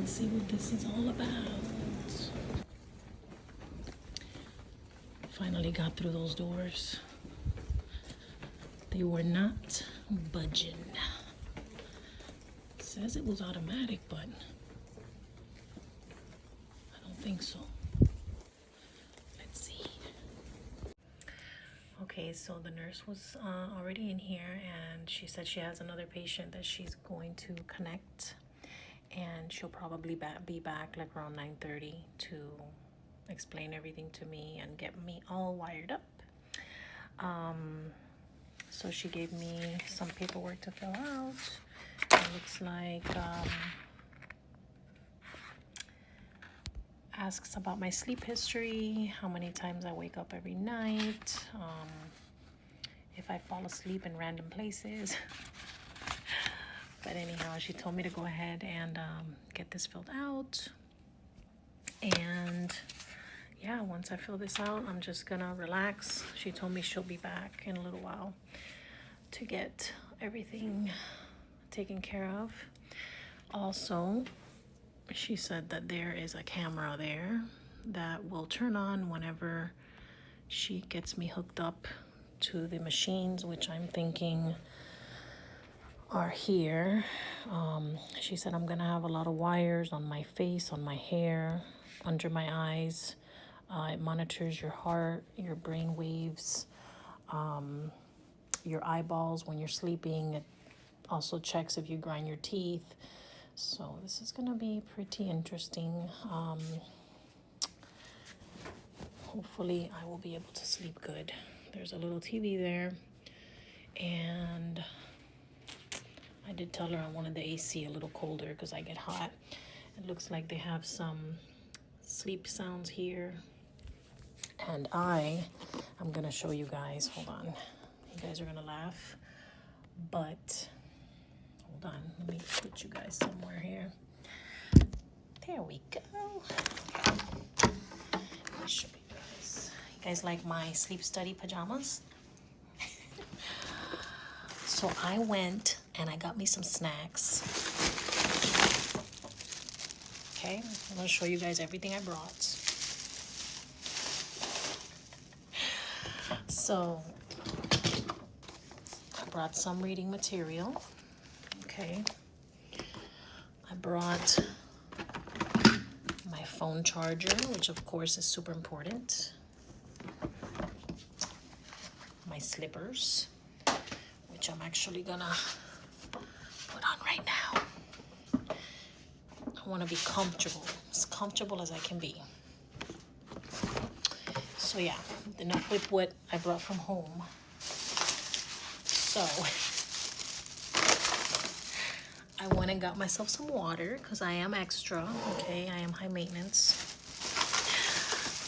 see what this is all about. Finally got through those doors. They were not budging. It says it was automatic, but I don't think so. Let's see. Okay, so the nurse was already in here, and she said she has another patient that she's going to connect, and she'll probably be back like around 9:30 to explain everything to me and get me all wired up. So she gave me some paperwork to fill out. It looks like asks about my sleep history, how many times I wake up every night, if I fall asleep in random places. But anyhow, she told me to go ahead and get this filled out. And yeah, once I fill this out, I'm just gonna relax. She told me she'll be back in a little while to get everything taken care of. Also, she said that there is a camera there that will turn on whenever she gets me hooked up to the machines, which I'm thinking are here. She said I'm gonna have a lot of wires on my face, on my hair, under my eyes. It monitors your heart, your brain waves, your eyeballs when you're sleeping. It also checks if you grind your teeth. So this is gonna be pretty interesting. Hopefully I will be able to sleep good. There's a little TV there, and I did tell her I wanted the AC a little colder because I get hot. It looks like they have some sleep sounds here. And I'm gonna show you guys, hold on. You guys are gonna laugh, but hold on, let me put you guys somewhere here. There we go. Let me show you guys. You guys like my sleep study pajamas? So I went and I got me some snacks. Okay, I'm gonna show you guys everything I brought. So I brought some reading material. Okay, I brought my phone charger, which of course is super important. My slippers, which I'm actually gonna put on right now. I want to be comfortable, as comfortable as I can be. So yeah, enough with what I brought from home. So I went and got myself some water because I am extra, okay? I am high maintenance.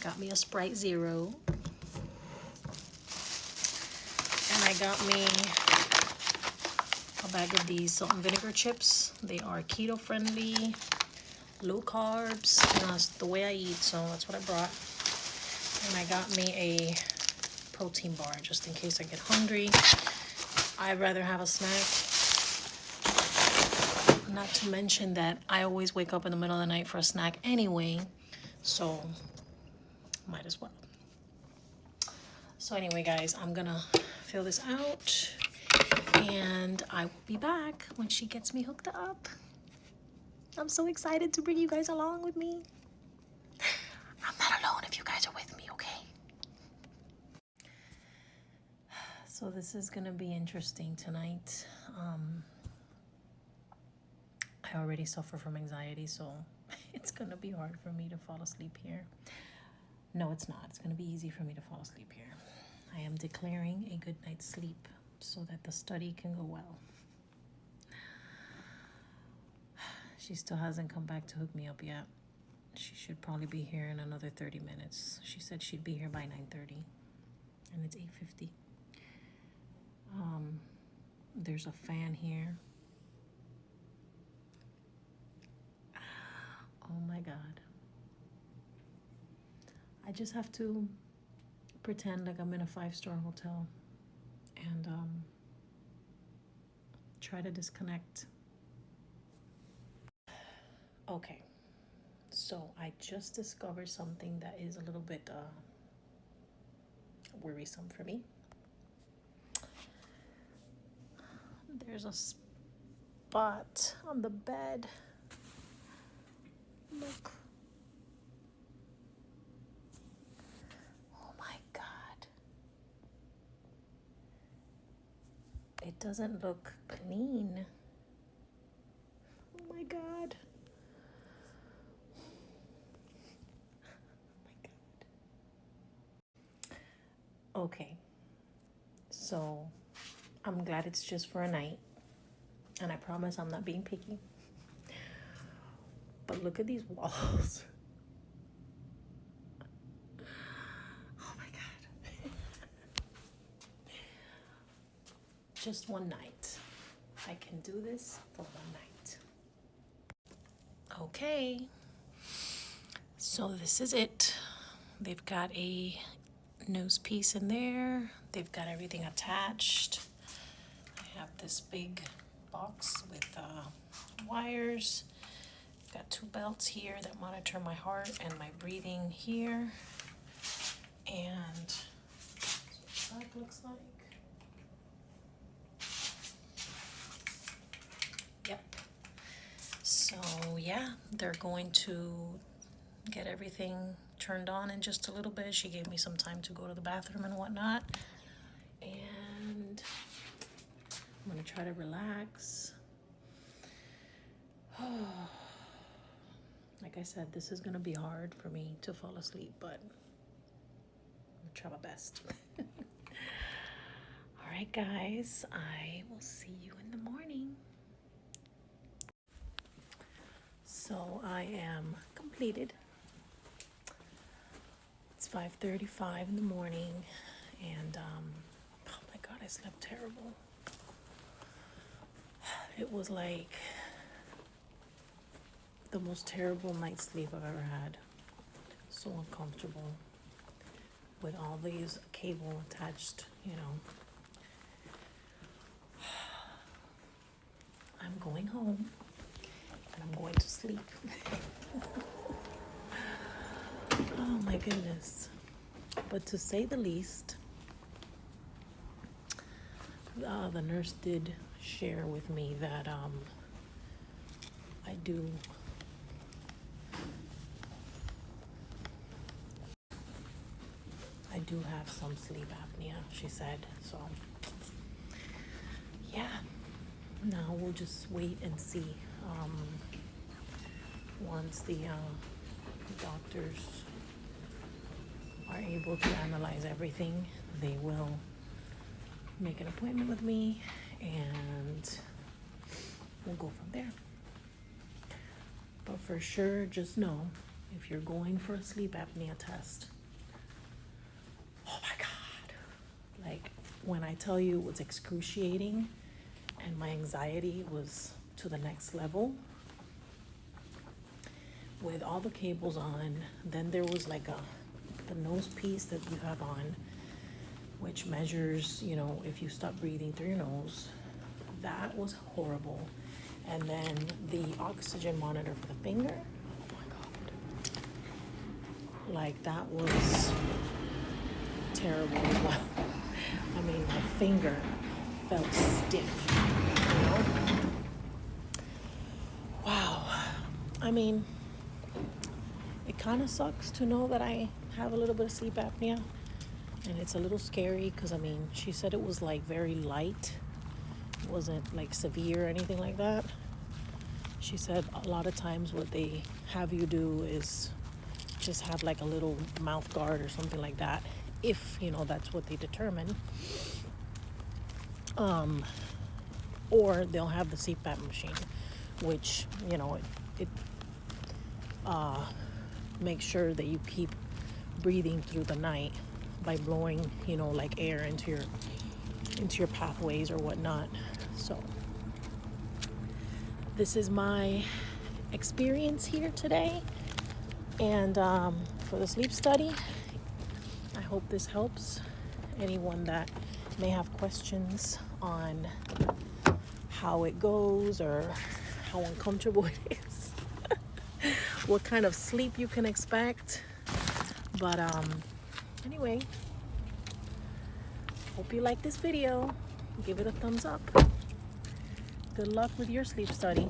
Got me a Sprite Zero. And I got me a bag of these salt and vinegar chips. They are keto friendly, low carbs. You know, it's the way I eat, so that's what I brought. And I got me a protein bar just in case I get hungry. I'd rather have a snack. Not to mention that I always wake up in the middle of the night for a snack anyway, so might as well. So anyway, guys, I'm gonna fill this out and I will be back when she gets me hooked up. I'm so excited to bring you guys along with me. I'm not alone if you guys are with me, okay? So this is gonna be interesting tonight. I already suffer from anxiety, so it's gonna be hard for me to fall asleep here. No, it's not. It's gonna be easy for me to fall asleep here. I am declaring a good night's sleep so that the study can go well. She still hasn't come back to hook me up yet. She should probably be here in another 30 minutes. She said she'd be here by 9:30, and it's 8:50. There's a fan here. Oh my God. I just have to pretend like I'm in a 5-star hotel and try to disconnect. Okay, So I just discovered something that is a little bit worrisome for me. There's a spot on the bed. Look. Oh my God. It doesn't look clean. Oh my God. Oh my God. Okay. So I'm glad it's just for a night. And I promise I'm not being picky. But look at these walls. Oh my God. Just one night. I can do this for one night. Okay. So this is it. They've got a nose piece in there. They've got everything attached. I have this big box with wires. Got 2 belts here that monitor my heart and my breathing here. And that's what that looks like. Yep. So yeah, they're going to get everything turned on in just a little bit. She gave me some time to go to the bathroom and whatnot. And I'm gonna try to relax. Like I said, this is gonna be hard for me to fall asleep, but I'm gonna try my best. All right, guys, I will see you in the morning. So I am completed. It's 5:35 in the morning, and oh my God, I slept terrible. It was like the most terrible night's sleep I've ever had. So uncomfortable with all these cable attached, I'm going home and I'm going to sleep. Oh my goodness. But to say the least, the nurse did share with me that I do have some sleep apnea, she said. So yeah, now we'll just wait and see. Once the doctors are able to analyze everything, they will make an appointment with me and we'll go from there. But for sure, just know, if you're going for a sleep apnea test, oh my God, like when I tell you it was excruciating and my anxiety was to the next level, with all the cables on, then there was like the nose piece that you have on, which measures, if you stop breathing through your nose. That was horrible. And then the oxygen monitor for the finger, oh my God, like that was terrible as well. I mean, my finger felt stiff, Wow. I mean, it kind of sucks to know that I have a little bit of sleep apnea, and it's a little scary because, she said it was like very light. It wasn't like severe or anything like that. She said a lot of times what they have you do is just have like a little mouth guard or something like that, if, that's what they determine. Or they'll have the CPAP machine, which, it makes sure that you keep breathing through the night by blowing, like air into your pathways or whatnot. So this is my experience here today, and for the sleep study. I hope this helps anyone that may have questions on how it goes or how uncomfortable it is. what kind of sleep you can expect. But anyway, hope you like this video. Give it a thumbs up. Good luck with your sleep study.